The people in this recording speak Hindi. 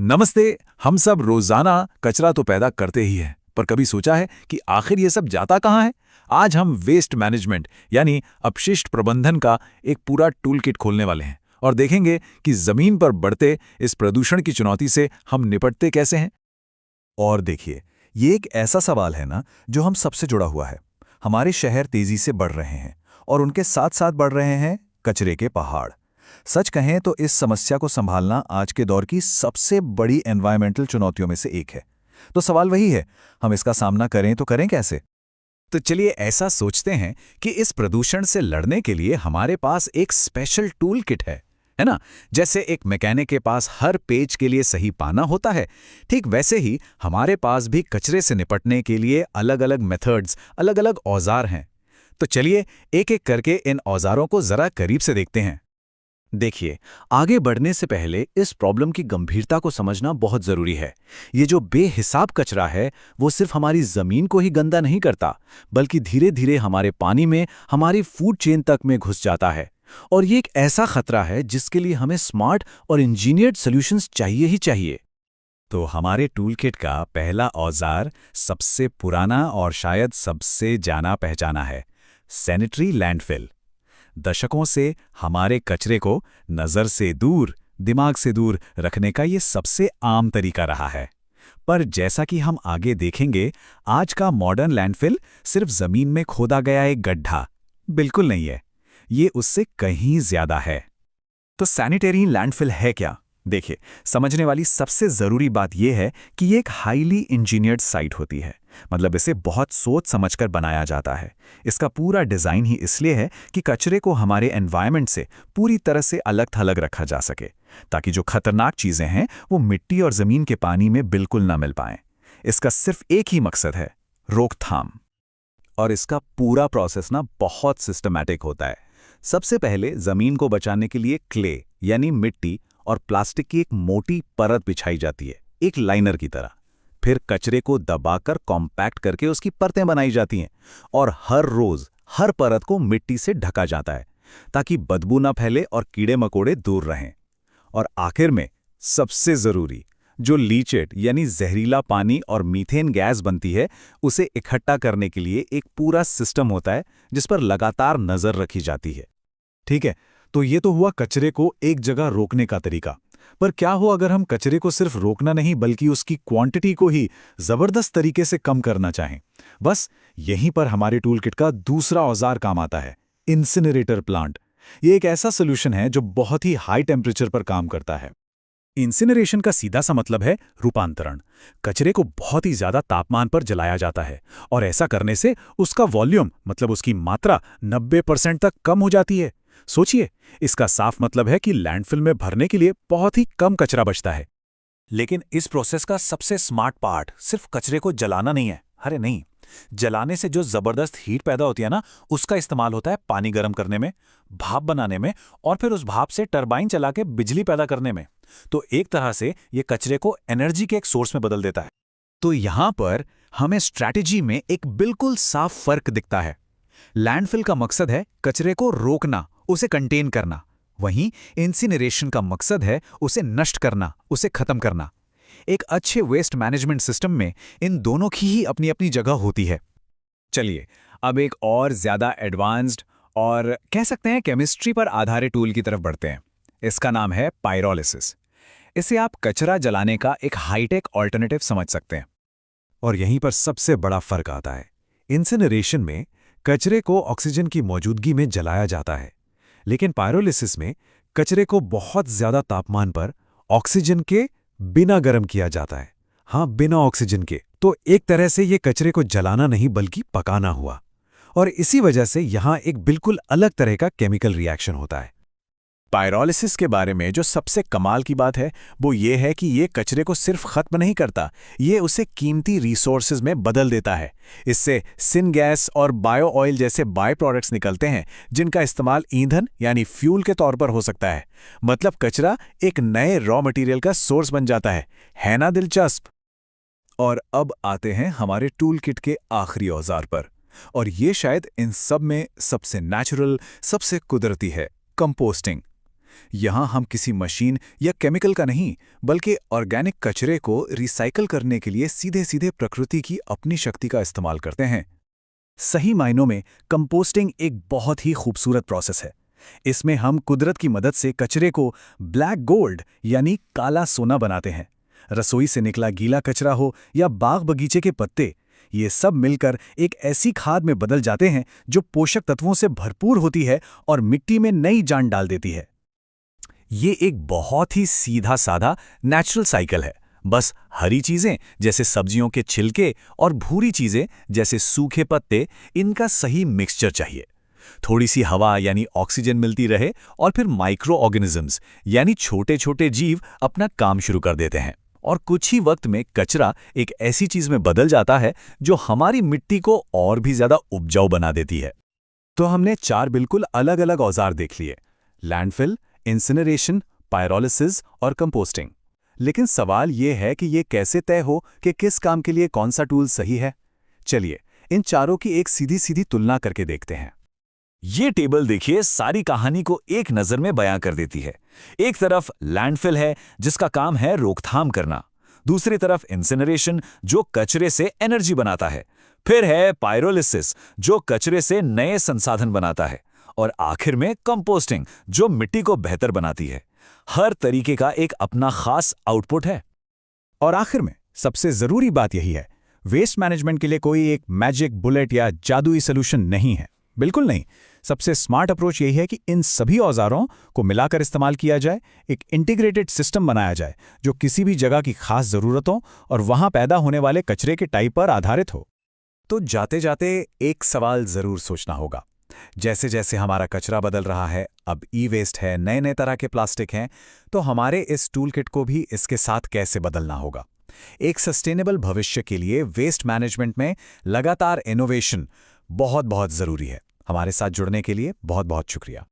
नमस्ते। हम सब रोजाना कचरा तो पैदा करते ही हैं, पर कभी सोचा है कि आखिर ये सब जाता कहाँ है? आज हम वेस्ट मैनेजमेंट यानी अपशिष्ट प्रबंधन का एक पूरा टूल किट खोलने वाले हैं और देखेंगे कि जमीन पर बढ़ते इस प्रदूषण की चुनौती से हम निपटते कैसे हैं। और देखिए, ये एक ऐसा सवाल है ना जो हम सबसे जुड़ा हुआ है। हमारे शहर तेजी से बढ़ रहे हैं और उनके साथ साथ बढ़ रहे हैं कचरे के पहाड़। सच कहें तो इस समस्या को संभालना आज के दौर की सबसे बड़ी एनवायरमेंटल चुनौतियों में से एक है। तो सवाल वही है, हम इसका सामना करें तो करें कैसे? तो चलिए ऐसा सोचते हैं कि इस प्रदूषण से लड़ने के लिए हमारे पास एक स्पेशल टूल किट है ना? जैसे एक मैकेनिक के पास हर पेज के लिए सही पाना होता है, ठीक वैसे ही हमारे पास भी कचरे से निपटने के लिए अलग अलग मेथड्स, अलग अलग औजार हैं। तो चलिए एक एक करके इन औजारों को जरा करीब से देखते हैं। देखिए, आगे बढ़ने से पहले इस प्रॉब्लम की गंभीरता को समझना बहुत जरूरी है। ये जो बेहिसाब कचरा है, वो सिर्फ हमारी जमीन को ही गंदा नहीं करता, बल्कि धीरे धीरे हमारे पानी में, हमारी फूड चेन तक में घुस जाता है। और ये एक ऐसा खतरा है जिसके लिए हमें स्मार्ट और इंजीनियर्ड सॉल्यूशंस चाहिए ही चाहिए। तो हमारे टूल किट का पहला औजार सबसे पुराना और शायद सबसे जाना पहचाना है, सैनिटरी लैंडफिल। दशकों से हमारे कचरे को नज़र से दूर, दिमाग से दूर रखने का ये सबसे आम तरीका रहा है। पर जैसा कि हम आगे देखेंगे, आज का मॉडर्न लैंडफिल सिर्फ जमीन में खोदा गया एक गड्ढा बिल्कुल नहीं है। ये उससे कहीं ज्यादा है। तो सैनिटरी लैंडफिल है क्या? देखिए, समझने वाली सबसे जरूरी बात यह है कि ये एक हाईली इंजीनियर्ड साइट होती है। मतलब इसे बहुत सोच समझकर बनाया जाता है। इसका पूरा डिजाइन ही इसलिए है कि कचरे को हमारे एनवायरनमेंट से पूरी तरह से अलग थलग रखा जा सके, ताकि जो खतरनाक चीजें हैं वो मिट्टी और जमीन के पानी में बिल्कुल ना मिल पाएं। इसका सिर्फ एक ही मकसद है, रोकथाम। और इसका पूरा प्रोसेस ना बहुत सिस्टमैटिक होता है। सबसे पहले जमीन को बचाने के लिए क्ले यानी मिट्टी और प्लास्टिक की एक मोटी परत बिछाई जाती है, एक लाइनर की तरह। फिर कचरे को दबाकर कॉम्पैक्ट करके उसकी परतें बनाई जाती हैं और हर रोज हर परत को मिट्टी से ढका जाता है, ताकि बदबू ना फैले और कीड़े मकोड़े दूर रहें। और आखिर में सबसे जरूरी, जो लीचेट यानी जहरीला पानी और मीथेन गैस बनती है, उसे इकट्ठा करने के लिए एक पूरा सिस्टम होता है जिस पर लगातार नजर रखी जाती है। ठीक है, तो ये तो हुआ कचरे को एक जगह रोकने का तरीका। पर क्या हो अगर हम कचरे को सिर्फ रोकना नहीं बल्कि उसकी क्वांटिटी को ही जबरदस्त तरीके से कम करना चाहें? बस यहीं पर हमारे टूल किट का दूसरा औजार काम आता है, इंसिनरेटर प्लांट। ये एक ऐसा सोल्यूशन है जो बहुत ही हाई टेम्परेचर पर काम करता है। इंसिनरेशन का सीधा सा मतलब है रूपांतरण। कचरे को बहुत ही ज्यादा तापमान पर जलाया जाता है और ऐसा करने से उसका वॉल्यूम मतलब उसकी मात्रा 90% तक कम हो जाती है। सोचिए, इसका साफ मतलब है कि लैंडफिल में भरने के लिए बहुत ही कम कचरा बचता है। लेकिन इस प्रोसेस का सबसे स्मार्ट पार्ट सिर्फ कचरे को जलाना नहीं है। अरे नहीं, जलाने से जो जबरदस्त हीट पैदा होती है ना, उसका इस्तेमाल होता है पानी गर्म करने में, भाप बनाने में और फिर उस भाप से टरबाइन चला के बिजली पैदा करने में। तो एक तरह से ये कचरे को एनर्जी के एक सोर्स में बदल देता है। तो यहां पर हमें स्ट्रैटेजी में एक बिल्कुल साफ फर्क दिखता है। लैंडफिल का मकसद है कचरे को रोकना, उसे कंटेन करना। वहीं इंसिनरेशन का मकसद है उसे नष्ट करना, उसे खत्म करना। एक अच्छे वेस्ट मैनेजमेंट सिस्टम में इन दोनों की ही अपनी अपनी जगह होती है। चलिए अब एक और ज्यादा एडवांस्ड और कह सकते हैं केमिस्ट्री पर आधारित टूल की तरफ बढ़ते हैं। इसका नाम है पायरोलिसिस। इसे आप कचरा जलाने का एक हाईटेक ऑल्टरनेटिव समझ सकते हैं। और यहीं पर सबसे बड़ा फर्क आता है। इंसिनरेशन में कचरे को ऑक्सीजन की मौजूदगी में जलाया जाता है, लेकिन पायरोलिसिस में कचरे को बहुत ज्यादा तापमान पर ऑक्सीजन के बिना गर्म किया जाता है। हाँ, बिना ऑक्सीजन के। तो एक तरह से ये कचरे को जलाना नहीं बल्कि पकाना हुआ। और इसी वजह से यहां एक बिल्कुल अलग तरह का केमिकल रिएक्शन होता है। पायरोलिसिस के बारे में जो सबसे कमाल की बात है वो ये है कि ये कचरे को सिर्फ खत्म नहीं करता, ये उसे कीमती रिसोर्सेज में बदल देता है। इससे सिन गैस और बायो ऑयल जैसे बाय प्रोडक्ट्स निकलते हैं जिनका इस्तेमाल ईंधन यानी फ्यूल के तौर पर हो सकता है। मतलब कचरा एक नए रॉ मटेरियल का सोर्स बन जाता है ना दिलचस्प? और अब आते हैं हमारे टूल किट के आखिरी औजार पर, और ये शायद इन सब में सबसे नेचुरल, सबसे कुदरती है, कंपोस्टिंग। यहाँ हम किसी मशीन या केमिकल का नहीं, बल्कि ऑर्गेनिक कचरे को रिसाइकल करने के लिए सीधे सीधे प्रकृति की अपनी शक्ति का इस्तेमाल करते हैं। सही मायनों में कंपोस्टिंग एक बहुत ही खूबसूरत प्रोसेस है। इसमें हम कुदरत की मदद से कचरे को ब्लैक गोल्ड यानी काला सोना बनाते हैं। रसोई से निकला गीला कचरा हो या बाग बगीचे के पत्ते, ये सब मिलकर एक ऐसी खाद में बदल जाते हैं जो पोषक तत्वों से भरपूर होती है और मिट्टी में नई जान डाल देती है। ये एक बहुत ही सीधा साधा नेचुरल साइकिल है। बस हरी चीजें जैसे सब्जियों के छिलके और भूरी चीजें जैसे सूखे पत्ते, इनका सही मिक्सचर चाहिए। थोड़ी सी हवा यानी ऑक्सीजन मिलती रहे और फिर माइक्रो ऑर्गेनिजम्स यानी छोटे छोटे जीव अपना काम शुरू कर देते हैं, और कुछ ही वक्त में कचरा एक ऐसी चीज में बदल जाता है जो हमारी मिट्टी को और भी ज्यादा उपजाऊ बना देती है। तो हमने 4 बिल्कुल अलग अलग औजार देख लिए: लैंडफिल, इंसिनरेशन, पायरोलिसिस और कंपोस्टिंग। लेकिन सवाल ये है कि ये कैसे तय हो कि किस काम के लिए कौन सा टूल सही है? चलिए इन चारों की एक सीधी सीधी तुलना करके देखते हैं। ये टेबल देखिए सारी कहानी को एक नजर में बयां कर देती है। एक तरफ लैंडफिल है जिसका काम है रोकथाम करना, दूसरी तरफ इंसिनरेशन जो कचरे से एनर्जी बनाता है, फिर है पायरोलिसिस जो कचरे से नए संसाधन बनाता है, और आखिर में कंपोस्टिंग जो मिट्टी को बेहतर बनाती है। हर तरीके का एक अपना खास आउटपुट है। और आखिर में सबसे जरूरी बात यही है, वेस्ट मैनेजमेंट के लिए कोई एक मैजिक बुलेट या जादुई सॉल्यूशन नहीं है। बिल्कुल नहीं। सबसे स्मार्ट अप्रोच यही है कि इन सभी औजारों को मिलाकर इस्तेमाल किया जाए, एक इंटीग्रेटेड सिस्टम बनाया जाए जो किसी भी जगह की खास ज़रूरतों और वहां पैदा होने वाले कचरे के टाइप पर आधारित हो। तो जाते जाते एक सवाल ज़रूर सोचना होगा। जैसे जैसे हमारा कचरा बदल रहा है, अब ई वेस्ट है, नए नए तरह के प्लास्टिक हैं, तो हमारे इस टूल किट को भी इसके साथ कैसे बदलना होगा। एक सस्टेनेबल भविष्य के लिए वेस्ट मैनेजमेंट में लगातार इनोवेशन बहुत बहुत ज़रूरी है। हमारे साथ जुड़ने के लिए बहुत बहुत शुक्रिया।